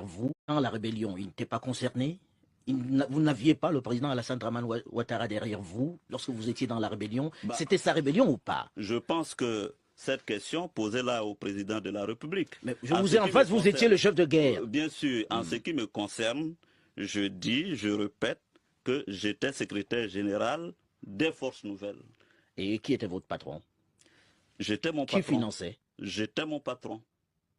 Vous, dans la rébellion, il n'était pas concerné? Vous n'aviez pas le président Alassane Dramane Ouattara derrière vous lorsque vous étiez dans la rébellion? C'était sa rébellion ou pas? Je pense que cette question posée là au président de la République. Mais je vous ai en face, vous étiez le chef de guerre. Bien sûr, en ce qui me concerne, je dis, je répète, que j'étais secrétaire général des Forces Nouvelles. Et qui était votre patron? J'étais mon patron. Qui finançait? J'étais mon patron.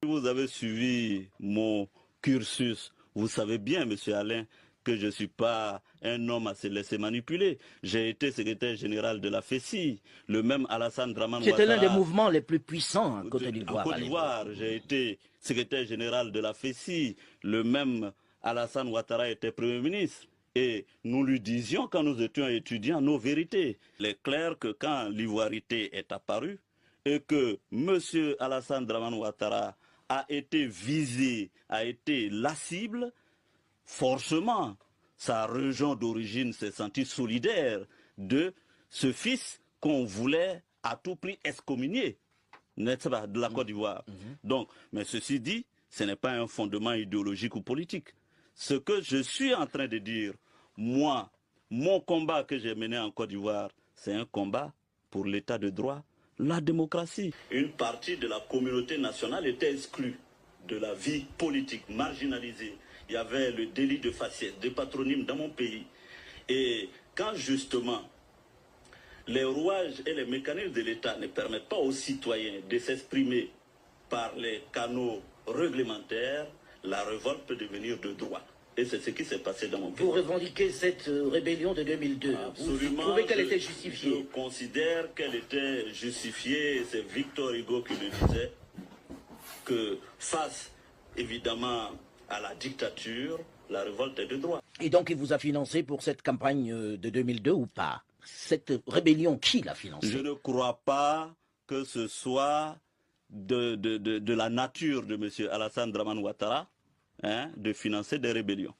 Si vous avez suivi mon cursus, vous savez bien, monsieur Alain, que je ne suis pas un homme à se laisser manipuler. J'ai été secrétaire général de la FECI, le même Alassane Dramane Ouattara. C'était l'un des mouvements les plus puissants en Côte d'Ivoire. En Côte d'Ivoire, j'ai été secrétaire général de la FECI, le même Alassane Ouattara était Premier ministre. Et nous lui disions, quand nous étions étudiants, nos vérités. Il est clair que quand l'ivoirité est apparue et que M. Alassane Dramane Ouattara a été visé, a été la cible, forcément, sa région d'origine s'est sentie solidaire de ce fils qu'on voulait à tout prix excommunier, n'est-ce pas, de la Côte d'Ivoire. Donc, mais ceci dit, ce n'est pas un fondement idéologique ou politique. Ce que je suis en train de dire, moi, mon combat que j'ai mené en Côte d'Ivoire, c'est un combat pour l'état de droit, la démocratie. Une partie de la communauté nationale était exclue de la vie politique, marginalisée. Il y avait le délit de faciès, de patronyme dans mon pays. Et quand justement les rouages et les mécanismes de l'État ne permettent pas aux citoyens de s'exprimer par les canaux réglementaires, la révolte peut devenir de droit. Et c'est ce qui s'est passé dans mon pays. Vous revendiquez cette rébellion de 2002. Absolument. Vous trouvez qu'elle était justifiée? Je considère qu'elle était justifiée. C'est Victor Hugo qui le disait, que face évidemment à la dictature, la révolte est de droit. Et donc il vous a financé pour cette campagne de 2002 ou pas? Cette rébellion, qui l'a financée? Je ne crois pas que ce soit de la nature de M. Alassane Dramane Ouattara de financer des rébellions.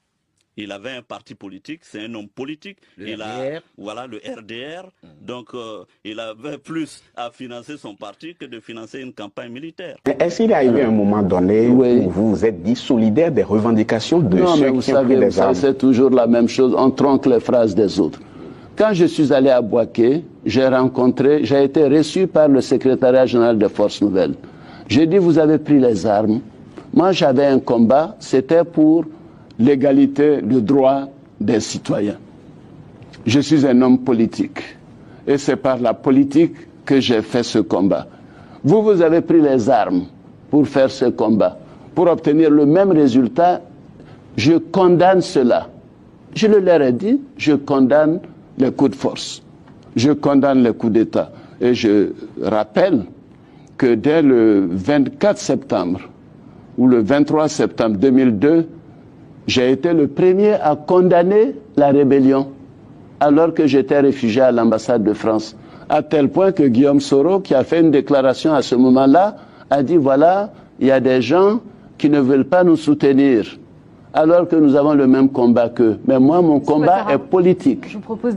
Il avait un parti politique, c'est un homme politique. Le RDR. Voilà, le RDR. Donc, il avait plus à financer son parti que de financer une campagne militaire. Est-ce qu'il y a eu un moment donné où vous vous êtes dit solidaire des revendications de ceux qui ont pris les armes? C'est toujours la même chose, on tronque les phrases des autres. Quand je suis allé à Bouaké, j'ai été reçu par le secrétariat général des Forces Nouvelles. J'ai dit, vous avez pris les armes. Moi, j'avais un combat, c'était pour l'égalité, le droit des citoyens. Je suis un homme politique. Et c'est par la politique que j'ai fait ce combat. Vous avez pris les armes pour faire ce combat, pour obtenir le même résultat. Je condamne cela. Je le leur ai dit, je condamne les coups de force. Je condamne les coups d'État. Et je rappelle que dès le 24 septembre ou le 23 septembre 2002, j'ai été le premier à condamner la rébellion alors que j'étais réfugié à l'ambassade de France. À tel point que Guillaume Soro, qui a fait une déclaration à ce moment-là, a dit voilà, il y a des gens qui ne veulent pas nous soutenir alors que nous avons le même combat qu'eux. Mais moi, mon combat est politique. Je vous propose